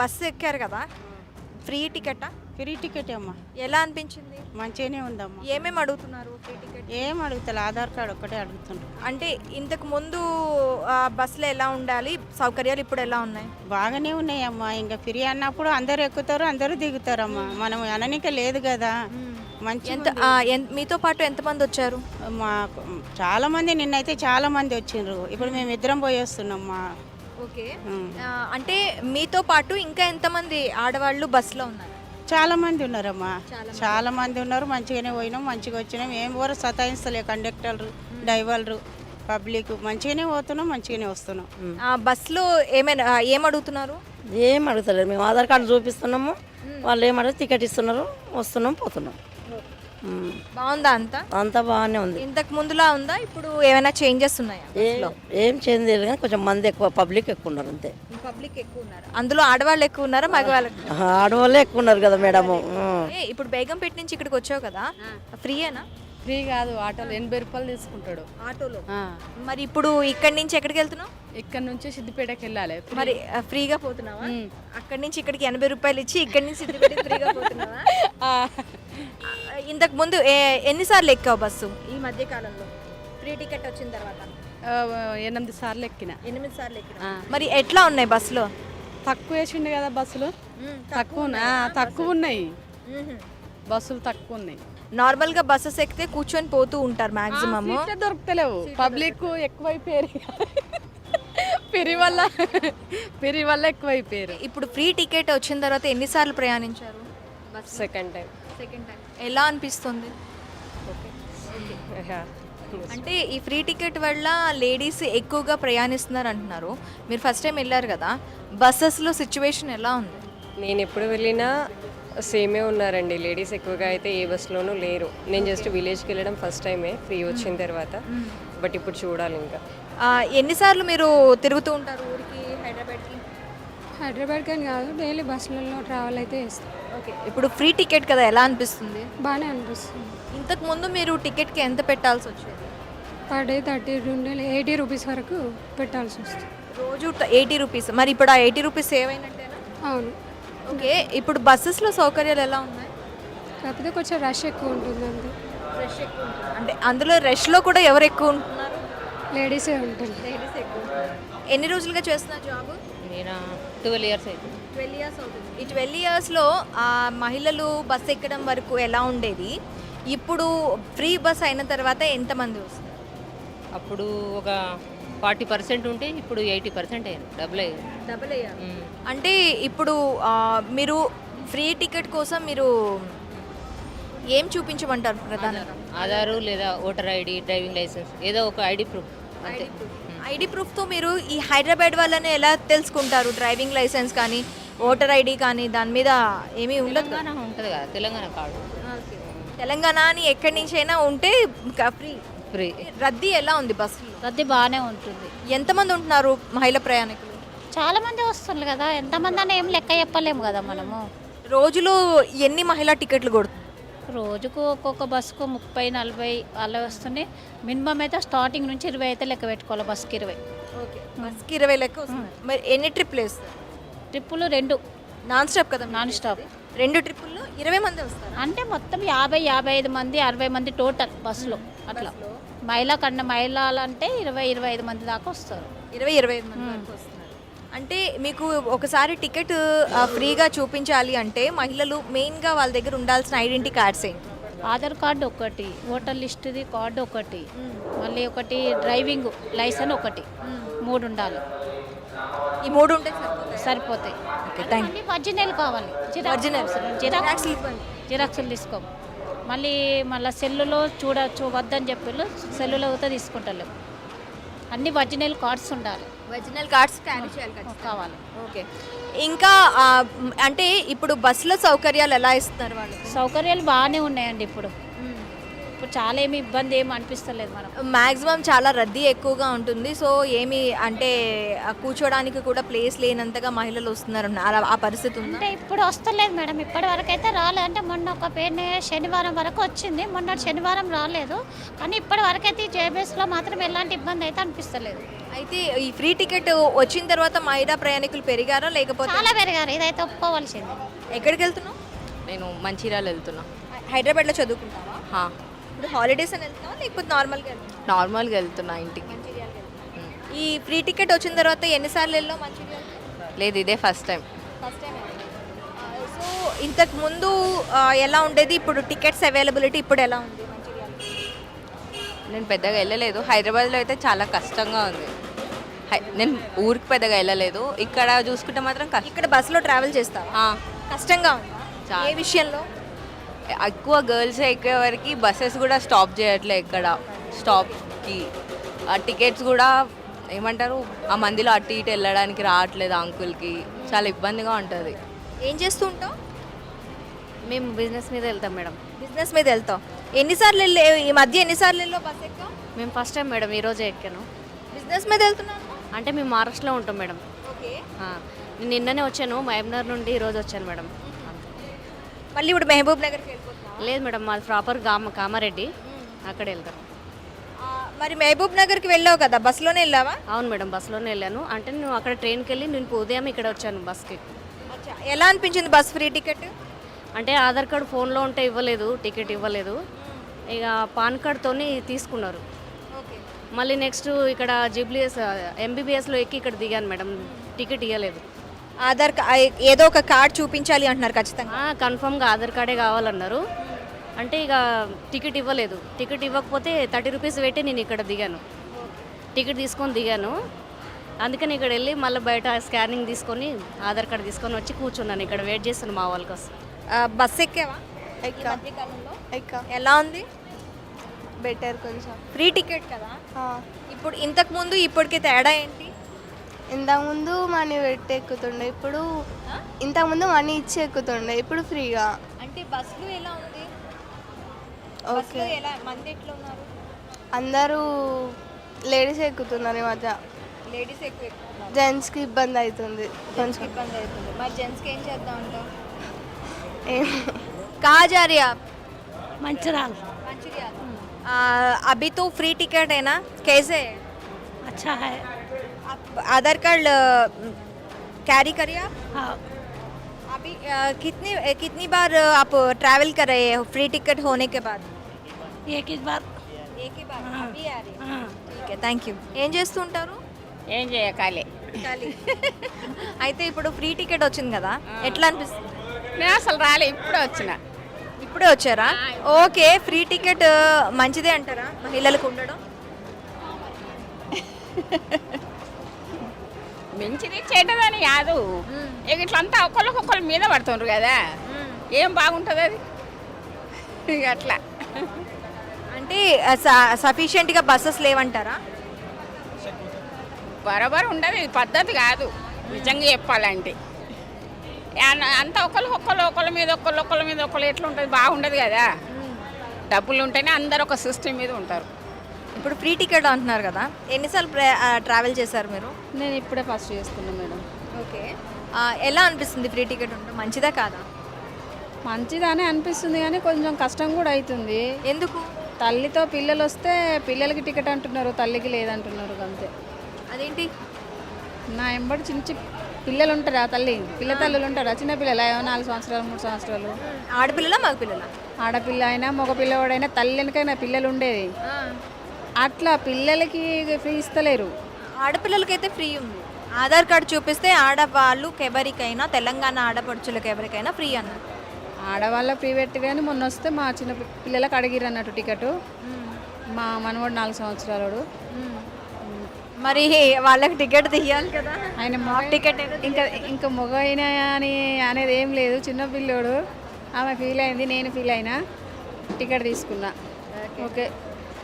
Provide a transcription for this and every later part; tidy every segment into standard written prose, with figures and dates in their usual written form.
Bus ఎక్కారు కదా, free టికెటా? Free ticket అమ్మా, ఎలా అనిపించింది? మంచిగానే ఉందమ్మా. ఏమేమి అడుగుతున్నారు ఫ్రీ టికెట్? ఏం అడుగుతా, ఆధార్ కార్డు ఒక్కటే అడుగుతుండ్రు. అంటే ఇంతకు ముందు బస్సులో ఎలా ఉండాలి, సౌకర్యాలు ఇప్పుడు ఎలా ఉన్నాయి? బాగానే ఉన్నాయమ్మా. ఇంకా ఫ్రీ అన్నప్పుడు అందరు ఎక్కుతారు, అందరూ దిగుతారమ్మా. మనం అననిక లేదు కదా. ఎంత మీతో పాటు ఎంతమంది వచ్చారు? మా చాలా మంది, నిన్నైతే చాలా మంది వచ్చిండ్రు. ఇప్పుడు మేము ఇద్దరం పోయి వస్తున్నాం. ఓకే. అంటే మీతో పాటు ఇంకా ఎంతమంది ఆడవాళ్ళు బస్సులో ఉన్నారు? చాలా మంది ఉన్నారమ్మా, చాలా మంది ఉన్నారు. మంచిగానే పోయినాం, మంచిగా వచ్చినాం. ఏం కూడా సతాయిస్తలే కండక్టర్లు, డ్రైవర్లు, పబ్లిక్. మంచిగానే పోతున్నాం, మంచిగానే వస్తున్నాం. బస్సులో ఏం అడుగుతున్నారు? ఏం అడుగుతలేదు, మేము ఆధార్ కార్డు చూపిస్తున్నాము, వాళ్ళు ఏం అడిగితే టికెట్ ఇస్తున్నారు, వస్తున్నాం, పోతున్నాం. బాగుందా అంతా? అంతా బాగానే ఉంది. ఇంతకు ముందులా ఉందా? ఇప్పుడు ఏమైనా చేంజెస్ ఉన్నాయా? ఏం చేంజ్ లేదు కానీ కొంచెం మంది ఎక్కువ, పబ్లిక్ ఎక్కువ ఉన్నారు అంతే. పబ్లిక్ ఎక్కువ ఉన్నారు. అందులో ఆడవాళ్ళు ఎక్కువ ఉన్నారా, మగవాళ్ళు? ఆడవాళ్ళే ఎక్కువ ఉన్నారు కదా మేడము. ఇప్పుడు బేగంపేట నుంచి ఇక్కడికి వచ్చావు కదా, ఫ్రీయేనా? ఫ్రీ కాదు, ఆటోలో 80 రూపాయలు తీసుకుంటాడు. ఆటోలో? మరి ఇప్పుడు ఇక్కడి నుంచి ఎక్కడికి వెళ్తున్నావు? ఇక్కడ నుంచి సిద్దిపేటకి వెళ్ళాలి. మరి ఫ్రీగా పోతున్నావా? అక్కడి నుంచి ఇక్కడికి 80 రూపాయలు ఇచ్చి ఇక్కడి నుంచి సిద్దిపేటకి ఫ్రీగా పోతున్నావా? ఇంతకు ముందు ఎన్నిసార్లు ఎక్కావు బస్సు ఈ మధ్య కాలంలో, ఫ్రీ టికెట్ వచ్చిన తర్వాత? 8 సార్లు ఎక్కిన. 8 సార్లు ఎక్కిన. మరి ఎట్లా ఉన్నాయి బస్సులో? తక్కువ వేసిండు కదా బస్సులు, తక్కువ ఉన్నాయి బస్సులు, తక్కువ ఉన్నాయి. నార్మల్ గా బస్సెస్ ఎక్కితే కూర్చొని పోతూ ఉంటారు మాక్సిమం, దొరుకుతలేవు. పబ్లిక్ ఎక్కువైపోయారు, పెరి వల్ల ఎక్కువైపోయారు. ఇప్పుడు ఫ్రీ టికెట్ వచ్చిన తర్వాత ఎన్నిసార్లు ప్రయాణించారు? Second time. ఎలా అనిపిస్తుంది? అంటే ఈ ఫ్రీ టికెట్ వల్ల లేడీస్ ఎక్కువగా ప్రయాణిస్తున్నారు అంటున్నారు. మీరు ఫస్ట్ టైం వెళ్ళారు కదా, బస్సెస్లో సిచ్యువేషన్ ఎలా ఉంది? నేను ఎప్పుడు వెళ్ళినా సేమే ఉన్నారండి. లేడీస్ ఎక్కువగా అయితే ఏ బస్సులోనూ లేరు. నేను జస్ట్ విలేజ్కి వెళ్ళడం ఫస్ట్ టైమే ఫ్రీ వచ్చిన తర్వాత. బట్ ఇప్పుడు చూడాలి ఇంకా. ఎన్నిసార్లు మీరు తిరుగుతూ ఉంటారు ఊరికి, హైదరాబాద్కి? హైదరాబాద్ కానీ కాదు, డైలీ బస్సులలో ట్రావెల్ అయితే చేస్తాం. ఓకే. ఇప్పుడు ఫ్రీ టికెట్ కదా, ఎలా అనిపిస్తుంది? బాగానే అనిపిస్తుంది. ఇంతకు ముందు మీరు టికెట్కి ఎంత పెట్టాల్సి వచ్చేది? పర్ డే 30 నుండి 80 రూపీస్ వరకు పెట్టాల్సి వస్తుంది. రోజు 80 రూపీస్. మరి ఇప్పుడు ఆ 80 రూపీస్ సేవ్ అయినట్టేనా? అవును. ఓకే. ఇప్పుడు బస్సెస్లో సౌకర్యాలు ఎలా ఉన్నాయి? కాకపోతే కొంచెం రష్ ఎక్కువ ఉంటుంది అంతే. రష్ ఎక్కువ ఉంటుంది అంటే అందులో రష్లో కూడా ఎవరు ఎక్కువ ఉంటున్నారు? లేడీసే ఉంటుంది. లేడీస్ ఎక్కువ. ఎన్ని రోజులుగా చేస్తున్నారు జాబ్? నేను 12 ఇయర్స్ అవుతుంది. 12 ఇయర్స్ అవుతుంది. ఈ 12 ఇయర్స్లో మహిళలు బస్సు ఎక్కడం వరకు ఎలా ఉండేది? ఇప్పుడు ఫ్రీ బస్ అయిన తర్వాత ఎంతమంది వస్తారు? అప్పుడు ఒక 40% ఉంటే ఇప్పుడు 80% అయ్యారు, డబుల్ అయ్యారు. అంటే ఇప్పుడు మీరు ఫ్రీ టికెట్ కోసం మీరు ఏం చూపించమంటారు ప్రధానంగా? ఆధారు లేదా ఓటర్ ఐడి, డ్రైవింగ్ లైసెన్స్, ఏదో ఒక ఐడి ప్రూఫ్ అంతే. ఐడి ప్రూఫ్తో మీరు ఈ హైదరాబాద్ వాళ్ళని ఎలా తెలుసుకుంటారు? డ్రైవింగ్ లైసెన్స్ కానీ ఓటర్ ఐడి కానీ దాని మీద ఏమీ ఉండదు? తెలంగాణ ఉంటుంది కదా, తెలంగాణ కార్డు. తెలంగాణ అని ఎక్కడి నుంచి అయినా ఉంటే ఫ్రీ. ఫ్రీ. రద్దీ ఎలా ఉంది బస్సులో? రద్దీ బాగానే ఉంటుంది. ఎంతమంది ఉంటున్నారు మహిళా ప్రయాణికులు? చాలా మంది వస్తున్నారు కదా, ఎంతమంది అని ఏం లెక్క చెప్పలేము కదా మనము. రోజులో ఎన్ని మహిళా టికెట్లు కొడుతుంది? రోజుకు ఒక్కొక్క బస్సుకు 30-40 అలా వస్తున్నాయి. మినిమం అయితే స్టార్టింగ్ నుంచి 20 అయితే లెక్క పెట్టుకోవాలి. బస్సుకి 20. ఓకే. బస్కి 20 లెక్క వస్తుంది. మరి ఎన్ని ట్రిప్పులు వేస్తారు? ట్రిప్పులు 2 నాన్ స్టాప్ కదా? Non stop. 2 ట్రిప్పుల్లో 20 మంది వస్తారు. అంటే మొత్తం 50-55 మంది, 60 మంది టోటల్ బస్సులో. అట్లా మహిళలు అంటే 20-25 మంది దాకా వస్తారు. 20-25 మంది వరకు వస్తున్నారు. అంటే మీకు ఒకసారి టికెట్ ఫ్రీగా చూపించాలి అంటే మహిళలు మెయిన్గా వాళ్ళ దగ్గర ఉండాల్సిన ఐడెంటిటీ కార్డ్స్ ఏంటి? ఆధార్ కార్డు ఒకటి, ఓటర్ లిస్టుది కార్డు ఒకటి, మళ్ళీ ఒకటి డ్రైవింగ్ లైసెన్స్ ఒకటి, 3 ఉండాలి. ఈ 3 ఉంటే సరిపోతాయి. మళ్ళీ ఒరిజినల్ కావాలి, జిరాక్స్లు తీసుకోము. మళ్ళీ సెల్లులో వద్దని చెప్పి సెల్లులో అయితే తీసుకుంటారు. అన్ని ఒరిజినల్ కార్డ్స్ ఉండాలి. ఒరిజినల్ కార్డ్స్ క్యారీ చేయాలి కావాలి. ఓకే. ఇంకా అంటే ఇప్పుడు బస్సులో సౌకర్యాలు ఎలా ఇస్తున్నారు వాళ్ళు? సౌకర్యాలు బాగానే ఉన్నాయండి ఇప్పుడు. ఇప్పుడు చాలా ఏమి ఇబ్బంది ఏమి అనిపిస్తలేదు మనం. మ్యాక్సిమం చాలా రద్దీ ఎక్కువగా ఉంటుంది. సో ఏమి అంటే కూర్చోడానికి కూడా ప్లేస్ లేనంతగా మహిళలు వస్తున్నారు ఆ పరిస్థితి ఉందా? అంటే ఇప్పుడు వస్తలేదు మేడం, ఇప్పటి వరకు అయితే రాలేదు. అంటే మొన్న ఒక శనివారం వరకు వచ్చింది, మొన్న శనివారం రాలేదు. కానీ ఇప్పటి వరకు అయితే ఈ జేబీఎస్లో మాత్రం ఎలాంటి ఇబ్బంది అయితే అనిపిస్తలేదు. అయితే ఈ ఫ్రీ టికెట్ వచ్చిన తర్వాత మహిళా ప్రయాణికులు పెరిగారా లేకపోతే? చాలా పెరిగారు, ఇదైతే ఒప్పుకోవాల్సింది. ఎక్కడికి వెళ్తున్నావు? నేను మంచిర్యాల వెళ్తున్నా. హైదరాబాద్లో చదువుకుంటావా? ఇప్పుడు హాలిడేస్ అని వెళ్తున్నావా లేకపోతే నార్మల్గా వెళ్తున్నావా? నార్మల్గా వెళ్తున్నా ఇంటికి. మంచిర్యాలకి వెళ్తున్నావా? ఈ ఫ్రీ టికెట్ వచ్చిన తర్వాత ఎన్నిసార్లు వెళ్ళావు మంచిర్యాల? లేదు, ఇదే first time. First time. So ఇంతకు ముందు ఎలా ఉండేది, ఇప్పుడు టికెట్స్ అవైలబిలిటీ ఇప్పుడు ఎలా ఉంది మంచిర్యాల? నేను పెద్దగా వెళ్ళలేదు. హైదరాబాద్లో అయితే చాలా కష్టంగా ఉంది. నేను ఊరికి పెద్దగా వెళ్ళలేదు. ఇక్కడ చూసుకుంటే మాత్రం ఇక్కడ బస్సులో ట్రావెల్ చేస్తావా? కష్టంగా ఉందా? చాలా. ఏ విషయంలో? ఎక్కువ గర్ల్స్ ఎక్కే వరకు బస్సెస్ కూడా స్టాప్ చేయట్లే ఇక్కడ స్టాప్కి. ఆ టికెట్స్ కూడా ఏమంటారు, ఆ మందిలో అటు ఇటు వెళ్ళడానికి రావట్లేదు అంకుల్కి. చాలా ఇబ్బందిగా ఉంటుంది. ఏం చేస్తూ ఉంటావు? మేము బిజినెస్ మీద వెళ్తాం మేడం. బిజినెస్ మీద వెళ్తావు. ఎన్నిసార్లు వెళ్ళే ఈ మధ్య ఎన్నిసార్లు వెళ్ళావు బస్ ఎక్కావు? మేము ఫస్ట్ టైం మేడం, ఈరోజే ఎక్కాను. బిజినెస్ మీద వెళ్తున్నాను అంటే మేము మహారాష్ట్రలో ఉంటాం మేడం. ఓకే. నేను నిన్ననే వచ్చాను, మహబూబ్నగర్ నుండి ఈరోజు వచ్చాను మేడం. మళ్ళీ ఇప్పుడు మహబూబ్ నగర్కి వెళ్ళిపోతున్నావా? లేదు మేడం, మాది ప్రాపర్ కామారెడ్డి, అక్కడ వెళ్తాను. మరి మహబూబ్ నగర్కి వెళ్ళావు కదా, బస్సులోనే వెళ్ళావా? అవును మేడం, బస్సులోనే వెళ్ళాను. అంటే నేను అక్కడ ట్రైన్కి వెళ్ళి నేను ఉదయం ఇక్కడ వచ్చాను బస్కి. అచ్చా, ఎలా అనిపించింది బస్ ఫ్రీ టికెట్? అంటే ఆధార్ కార్డు ఫోన్లో ఉంటే ఇవ్వలేదు, టికెట్ ఇవ్వలేదు. ఇక పాన్ కార్డ్తోని తీసుకున్నారు. ఓకే. మళ్ళీ నెక్స్ట్ ఇక్కడ జూబ్లీఎస్ ఎంబీబీఎస్లో ఎక్కి ఇక్కడ దిగాను మేడం, టికెట్ ఇవ్వలేదు. ఏదో ఒక కార్డ్ చూపించాలి అంటున్నారు ఖచ్చితంగా. కన్ఫర్మ్గా ఆధార్ కార్డే కావాలన్నారు. అంటే ఇక టికెట్ ఇవ్వలేదు. టికెట్ ఇవ్వకపోతే 30 రూపీస్ పెట్టి నేను ఇక్కడ దిగాను, టికెట్ తీసుకొని దిగాను. అందుకని ఇక్కడ వెళ్ళి మళ్ళీ బయట స్కానింగ్ తీసుకొని ఆధార్ కార్డు తీసుకొని వచ్చి కూర్చున్నాను. ఇక్కడ వెయిట్ చేస్తున్నాను మా వాళ్ళ కోసం. బస్ ఎక్కేవా? ఎలా ఉంది? బెటర్ కొంచెం. ఫ్రీ టికెట్ కదా, ఇప్పుడు ఇంతకు ముందు ఇప్పటికి తేడా ఏంటి? ఇంతకుముందు మనీ పెట్టి ఎక్కుతుండే, ఇప్పుడు ఇంతకుముందు మనీ ఇచ్చి ఎక్కుతుండే, ఇప్పుడు ఫ్రీగా. అంటే బస్సులు ఎలా ఉంది? ఓకే. ఎలా మంది ఎట్లా ఉన్నారు? అందరూ లేడీస్ ఎక్కుతున్నారు ఈ మధ్య. లేడీస్ ఎక్కువ ఎక్కుతున్నారు, జెంట్స్కి ఇబ్బంది అవుతుంది కొంచెం. ఇబ్బంది అవుతుంది. మరి జెంట్స్కి ఏం చేద్దాం అంటావు? ఏం कहाँ जा रही है आप? మంచిర్యాల. मंचूरियन। अभी तो फ्री टिकट है ना, कैसे है? अच्छा है. आप आधार कार्ड कैरी करिए आप? अभी कितनी बार आप ट्रैवल कर रहे हैं फ्री टिकट होने के बाद? एक ही बार. एक ही बार अभी आ रही है. ठीक है, థ్యాంక్ యూ. ఏం చేస్తుంటారు? ఏం చేయకాలే. ఖాళీ. అయితే ఇప్పుడు ఫ్రీ టికెట్ వచ్చింది కదా, ఎట్లా అనిపిస్తుంది? నేను అసలు రాలే, ఇప్పుడే వచ్చిన. ఇప్పుడే వచ్చారా? ఓకే. ఫ్రీ టికెట్ మంచిదే అంటారా మహిళలకు ఉండడం? మంచిది చెడ్డదని కాదు, ఇక ఇట్లంతా ఒకళ్ళకొకళ్ళ మీద పడుతుండ్రు కదా, ఏం బాగుంటుంది అది ఇక అట్లా. అంటే సఫిషియెంట్గా బస్సెస్ లేవంటారా? బరాబర్ ఉండదు, ఇది పద్ధతి కాదు నిజంగా చెప్పాలంటే. అంతా ఒకళ్ళ మీద ఒకళ్ళు ఎట్లా ఉంటుంది, బాగుండదు కదా. డబ్బులు ఉంటేనే అందరు ఒక సిస్టమ్ మీద ఉంటారు. ఇప్పుడు ఫ్రీ టికెట్ అంటున్నారు కదా, ఎన్నిసార్లు ట్రావెల్ చేశారు మీరు? నేను ఇప్పుడే ఫస్ట్ చేస్తున్నాను మేడం. ఓకే. ఎలా అనిపిస్తుంది ఫ్రీ టికెట్ ఉంటే, మంచిదా కాదా? మంచిదానే అనిపిస్తుంది కానీ కొంచెం కష్టం కూడా అవుతుంది. ఎందుకు? తల్లితో పిల్లలు వస్తే పిల్లలకి టికెట్ అంటున్నారు, తల్లికి లేదంటున్నారు అంతే. అదేంటి? నా ఎంబడి చిన్న పిల్లలు ఉంటారా, పిల్ల తల్లులు ఉంటారా, చిన్న పిల్లలు 4 సంవత్సరాలు 3 సంవత్సరాలు. ఆడపిల్లలా మగపిల్లలా? ఆడపిల్ల అయినా మగ పిల్లవాడైనా తల్లి వెనకైనా పిల్లలు ఉండేది. అట్లా పిల్లలకి ఫ్రీ ఇస్తలేరు. ఆడపిల్లలకైతే ఫ్రీ ఉంది. ఆధార్ కార్డు చూపిస్తే ఆడవాళ్ళకి ఎవరికైనా, తెలంగాణ ఆడపడుచులకు ఎవరికైనా ఫ్రీ అన్నారు. ఆడవాళ్ళ ఫ్రీ పెట్టి కానీ మొన్న వస్తే మా చిన్న పిల్లలకు అడిగిరు అన్నట్టు టికెట్. మా మనవాడు 4 సంవత్సరాలు. మరి వాళ్ళకి టికెట్ తీయాలి కదా, ఆయన టికెట్ ఇంకా మగ అయినా అని అనేది ఏం లేదు. చిన్న పిల్లోడు, ఆమె ఫీల్ అయింది, నేను ఫీల్ అయినా, టికెట్ తీసుకున్నా. ఓకే,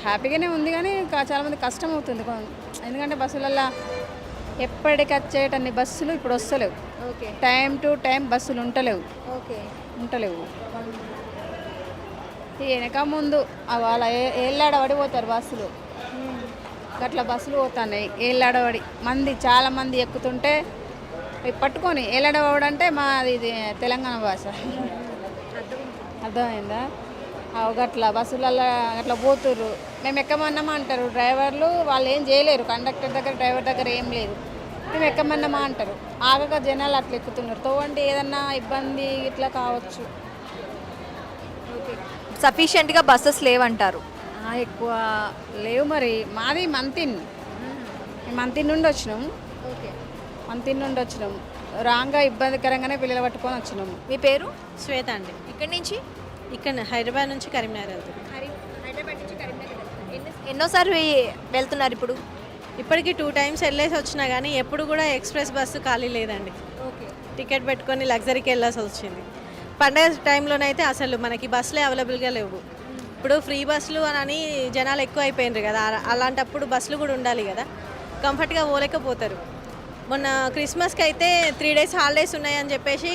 హ్యాపీగానే ఉంది కానీ చాలామంది కష్టం అవుతుంది. ఎందుకంటే బస్సులల్లో ఎప్పటికి వచ్చేటన్ని బస్సులు ఇప్పుడు వస్తలేవు. ఓకే. టైం టు టైం బస్సులు ఉంటలేవు. ఓకే. ఉంటలేవు. వెనక ముందు వాళ్ళ ఏళ్ళాడబడి పోతారు బస్సులు, అట్లా బస్సులు పోతున్నాయి ఏళ్ళాడబడి మంది, చాలా మంది ఎక్కుతుంటే అవి పట్టుకొని ఏళ్ళాడబడి అంటే మాది ఇది తెలంగాణ భాష, అర్థమైందా? గట్ల బస్సులలో అట్లా పోతుర్రు, మేము ఎక్కమన్నామా అంటారు డ్రైవర్లు, వాళ్ళు ఏం చేయలేరు, కండక్టర్ దగ్గర డ్రైవర్ దగ్గర ఏం లేదు, మేము ఎక్కమన్నామా అంటారు. ఆగక జనాలు అట్లా ఎక్కుతున్నారు. తోవండి ఏదన్నా ఇబ్బంది ఇట్లా కావచ్చు. సఫిషియెంట్గా బస్సెస్ లేవంటారు. ఎక్కువ లేవు మరి. మాది మంతిన్, మేము మంతిన్ నుండి వచ్చినాము. మంతిన్ నుండి వచ్చినాము, రాంగా ఇబ్బందికరంగానే పిల్లలు పట్టుకొని వచ్చినాము. మీ పేరు? శ్వేత అండి. ఇక్కడి నుంచి? ఇక్కడ హైదరాబాద్ నుంచి కరీంనగర్ వెళ్తుంది. హైదరాబాద్ నుంచి కరీంనగర్ ఎన్నోసార్లు వెళ్తున్నారు ఇప్పుడు? ఇప్పటికి 2 టైమ్స్ వెళ్ళేసి వచ్చినా కానీ ఎప్పుడు కూడా ఎక్స్ప్రెస్ బస్సు ఖాళీ లేదండి. టికెట్ పెట్టుకొని లగ్జరీకి వెళ్ళాల్సి వచ్చింది. పండగ టైంలోనైతే అసలు మనకి బస్సులే అవైలబుల్గా లేవు. ఇప్పుడు ఫ్రీ బస్సులు అని జనాలు ఎక్కువ అయిపోయినారు కదా, అలాంటప్పుడు బస్సులు కూడా ఉండాలి కదా, కంఫర్ట్గా పోలేకపోతారు. మొన్న క్రిస్మస్కి అయితే 3 డేస్ హాలిడేస్ ఉన్నాయని చెప్పేసి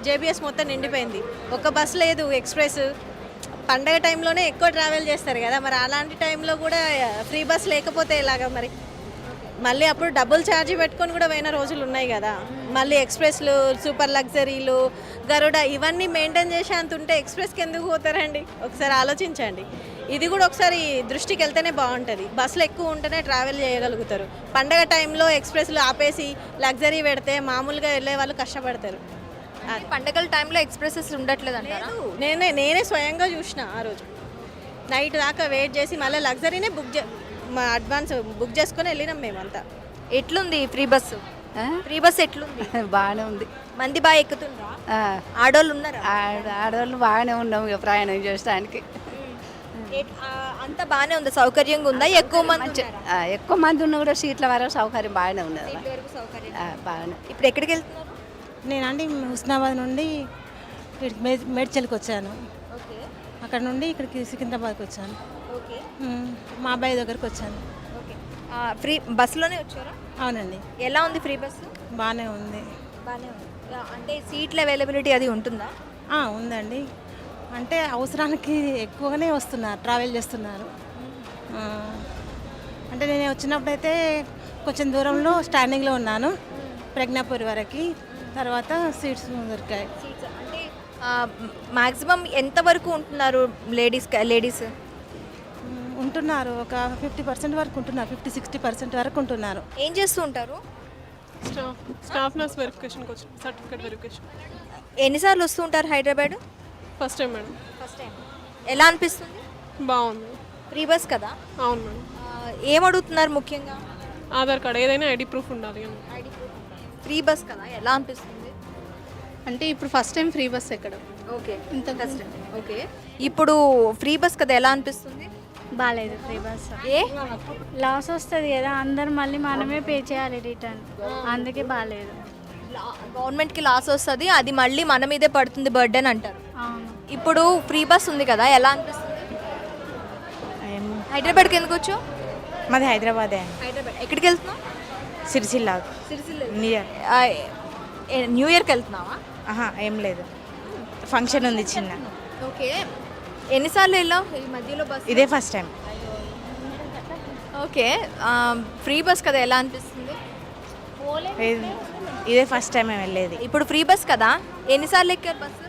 జేబీఎస్ మొత్తం నిండిపోయింది. ఒక్క బస్ లేదు ఎక్స్ప్రెస్. పండగ టైంలోనే ఎక్కువ ట్రావెల్ చేస్తారు కదా, మరి అలాంటి టైంలో కూడా ఫ్రీ బస్ లేకపోతే ఎలాగా మరి? మళ్ళీ అప్పుడు డబుల్ ఛార్జీ పెట్టుకొని కూడా పోయిన రోజులు ఉన్నాయి కదా. మళ్ళీ ఎక్స్ప్రెస్లు, సూపర్ లగ్జరీలు, గరుడ ఇవన్నీ మెయింటైన్ చేసే అంత ఉంటే ఎక్స్ప్రెస్కి ఎందుకు పోతారండి? ఒకసారి ఆలోచించండి. ఇది కూడా ఒకసారి దృష్టికి వెళ్తేనే బాగుంటుంది. బస్సులు ఎక్కువ ఉంటేనే ట్రావెల్ చేయగలుగుతారు. పండగ టైంలో ఎక్స్ప్రెస్లు ఆపేసి లగ్జరీ పెడితే మామూలుగా వెళ్ళే వాళ్ళు కష్టపడతారు. పండగల టైంలో ఎక్స్ప్రెసెస్ ఉండట్లేదు అంటారా? నేనే స్వయంగా చూసిన. ఆ రోజు నైట్ దాకా వెయిట్ చేసి మళ్ళీ లగ్జరీనే అడ్వాన్స్ బుక్ చేసుకొని వెళ్ళినాం మేమంతా. ఎట్లుంది ఫ్రీ బస్సు? ఫ్రీ బస్ ఎట్లుంది? బాగానే ఉంది. మంది బాగా ఎక్కుతుండ్రా? ఆడోళ్ళు ఉన్నారా? ఆడవాళ్ళు బాగానే ఉన్నాం ఇక ప్రయాణం చేయడానికి. అంత బాగానే ఉంది, సౌకర్యంగా ఉందా? ఎక్కువ మంది ఉన్నారా? ఎక్కువ మంది ఉన్న కూడా సీట్ల వరకు సౌకర్యం బాగానే ఉన్నది. సీట్ల వరకు సౌకర్యం. బాగానే. ఇప్పుడు ఎక్కడికి వెళ్తున్నారు? నేనండి హుస్నాబాద్ నుండి మేడ్చల్కి వచ్చాను. ఓకే. అక్కడ నుండి ఇక్కడికి సికింద్రాబాద్కి వచ్చాను. ఓకే. మా అబ్బాయి దగ్గరికి వచ్చాను. ఓకే. ఫ్రీ బస్సులోనే వచ్చారా? అవునండి. ఎలా ఉంది ఫ్రీ బస్సు? బాగానే ఉంది. బాగానే ఉంది. అంటే సీట్ల అవైలబిలిటీ అది ఉంటుందా? ఉందండి. అంటే అవసరానికి ఎక్కువగానే వస్తున్నారు, ట్రావెల్ చేస్తున్నారు. అంటే నేను వచ్చినప్పుడైతే కొంచెం దూరంలో స్టాండింగ్లో ఉన్నాను, ప్రజ్ఞాపూర్ వరకు. తర్వాత సీట్స్ దొరికాయి. అంటే మ్యాక్సిమం ఎంతవరకు ఉంటున్నారు లేడీస్? ఉంటున్నారు ఒక 50% వరకు ఉంటున్నారు, 50-60% వరకు ఉంటున్నారు. ఏం చేస్తూ ఉంటారు? స్టాఫ్ నర్స్ వెరిఫికేషన్కి వచ్చి సర్టిఫికేట్ వెరిఫికేషన్. ఎన్నిసార్లు వస్తూ ఉంటారు Hyderabad? First time madam. First time. ఎలా అనిపిస్తుంది? బాగుంది. ఫ్రీ బస్ కదా? అవును మేడం. ఏం అడుగుతున్నారు ముఖ్యంగా? ఆధార్ కార్డ్, ఏదైనా ఐడి ప్రూఫ్ ఉండాలి. ID proof. ఫ్రీ బస్ కదా, ఎలా అనిపిస్తుంది? అంటే ఇప్పుడు ఫస్ట్ టైం ఫ్రీ బస్ ఎక్కడం. ఓకే. ఇంత కష్టం. ఓకే. ఇప్పుడు ఫ్రీ బస్ కదా, ఎలా అనిపిస్తుంది? బాగాలేదు ఫ్రీ బస్. ఏ లాస్ వస్తుంది కదా, అందరు మళ్ళీ మనమే పే చేయాలి రిటర్న్, అందుకే బాగాలేదు. గవర్నమెంట్కి లాస్ వస్తుంది, అది మళ్ళీ మన మీదే పడుతుంది బర్డెన్ అంటారు. అవును. ఇప్పుడు ఫ్రీ బస్ ఉంది కదా, ఎలా అనిపిస్తుంది? హైదరాబాద్కి ఎందుకు వచ్చావు? మాది హైదరాబాదే. హైదరాబాద్. ఎక్కడికి వెళ్తున్నావు? సిరిసిల్ల. నియర్. న్యూ ఇయర్కి వెళ్తున్నావా? ఏం లేదు, ఫంక్షన్ ఉంది చిన్న. ఓకే. ఎన్నిసార్లు వెళ్ళావు ఈ మధ్యలో బస్? ఇదే first time. Okay. Free bus కదా, ఎలా అనిపిస్తుంది? ఇదే ఫస్ట్ టైం మేము వెళ్ళేది. ఇప్పుడు ఫ్రీ బస్ కదా, ఎన్నిసార్లు ఎక్కారు బస్సు?